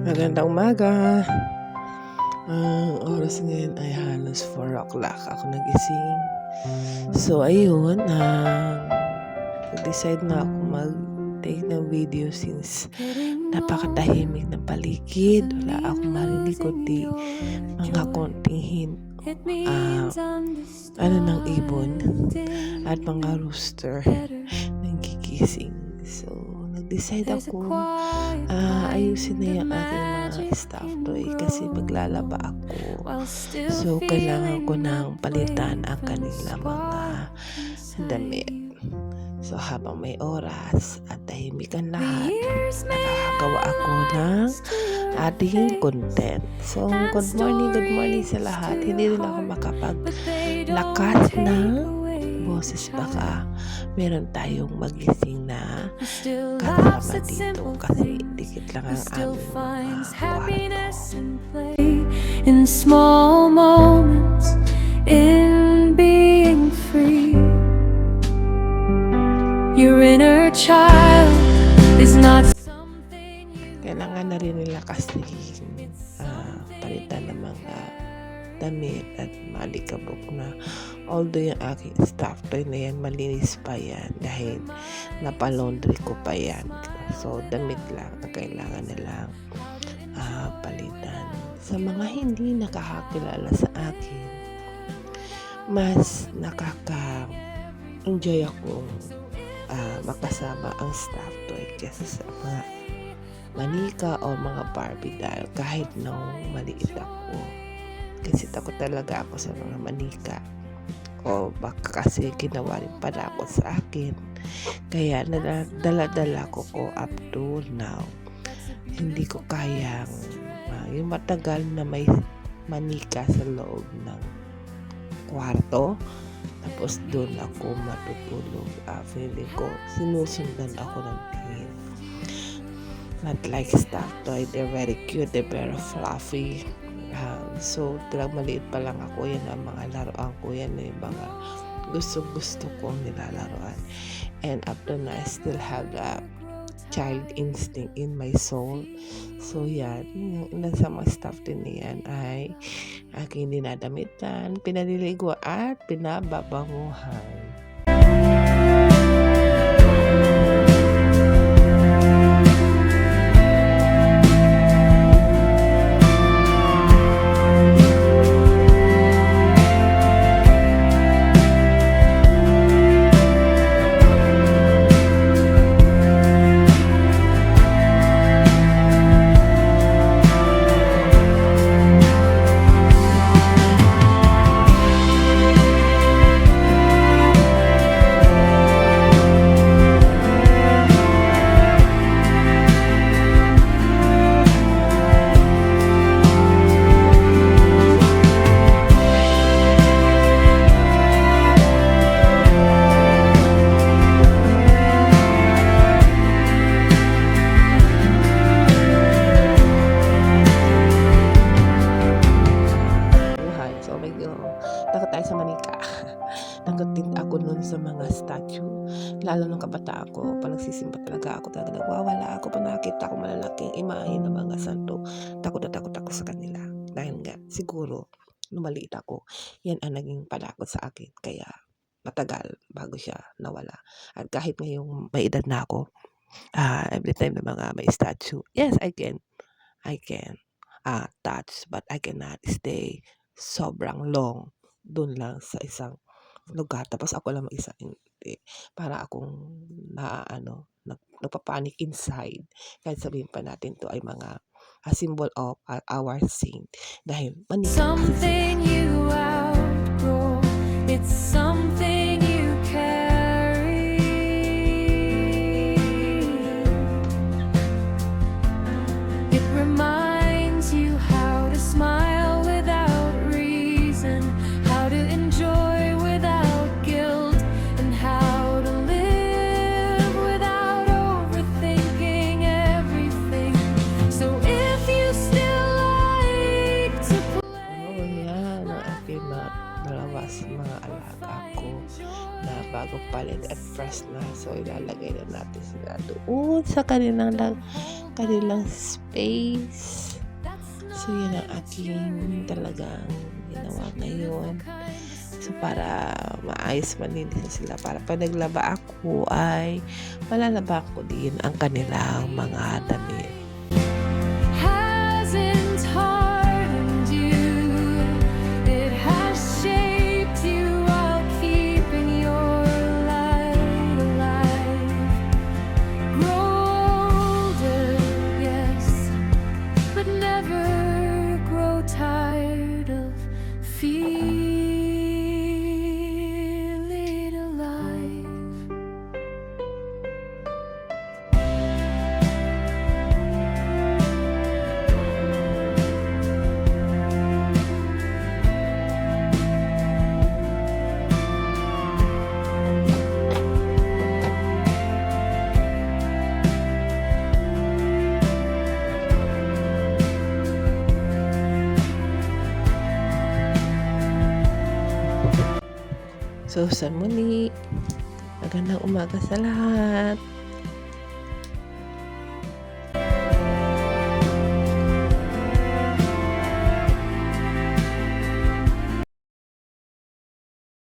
Magandang umaga. Ang oras ngayon ay halos 4 o'clock ako nagising. So, ayun, nag-decide na ako mag-take ng video since napakatahimik ng paligid. Wala akong marinig kundi mga konting hint ng ibon at mga rooster nagkikising. So, nag-decide ako ayusin na yung aking mga stuffed toy kasi maglalaba ako. So, kailangan ko nang palitan ang kanila mga damit. So, habang may oras at tahimik ang lahat, nakakagawa ako ng ating content. So, good morning sa lahat. Hindi rin ako makapaglakas ng boses, baka meron tayong magising na kasama dito kasi dikit lang ang aming kwarto. In small moments, in being free, your inner child is not something you... Kailangan na rin nila kasi palitan ng mga damit at malikabok na. Although yung aking stuffed toy na yan, malinis pa yan dahil napalaundry ko pa yan. So, damit lang na kailangan nilang palitan. Sa mga hindi nakakakilala sa akin, mas nakaka-enjoy akong makasama ang stuffed toy kesa sa mga manika o mga Barbie doll kahit nung maliit ako. Kasi takot talaga ako sa mga manika. O baka kasi ginawa rin pala ako sa akin. Kaya dala-dala ko up to now. Hindi ko kayang yung matagal na may manika sa loob ng kwarto. Tapos doon ako matutulog. Feeling ko sinusundan ako ng tingin. Not like stuffed toy. They're very cute. They're very fluffy. So, maliit pa lang ako, yan ang mga laruan ko, yan yung mga gusto kong nilalaruan. And up to now, I still have that child instinct in my soul. So, yan, yung sa mga stuff din yan ay aking dinadamitan, pinaliligo at pinababanguhan. Takot tayo sa manika. Takot din ako nun sa mga statue. Lalo nung kabata ako, pag nagsisimba talaga ako, nagwawala ako. Pag nakita ko malalaking imahe ng mga santo, takot na takot ako sa kanila. Dahil nga, siguro, nung maliit ako, yan ang naging palakot sa akin. Kaya, matagal bago siya nawala. At kahit ngayong may edad na ako, every time na mga may statue, yes, I can touch, but I cannot stay sobrang long doon lang sa isang lugar. Tapos ako lang mag-isa, hindi. Para akong nagpapanik inside. Kahit sabihin pa natin to ay mga symbol of our saint. Dahil something you outgrow, it's something you carry. It reminds you how to smile without reason, how to enjoy without guilt, and how to live without overthinking everything. So if you still like to play, yan ang aking dalawa sa mga alaga ko na bagong palit at fresh na. So, ilalagay na natin sila doon sa kanilang kanilang space. So, yun ang aking talagang ginawa ngayon. So, para maayos malinis na sila. Para pag naglaba ako ay malalaba ko din ang kanilang mga damit. Hasn't hardened you, it has shaped you while keeping your light alive. Grow older, yes, but never grow tired of feeling alive. So, sa muli, magandang umaga sa lahat.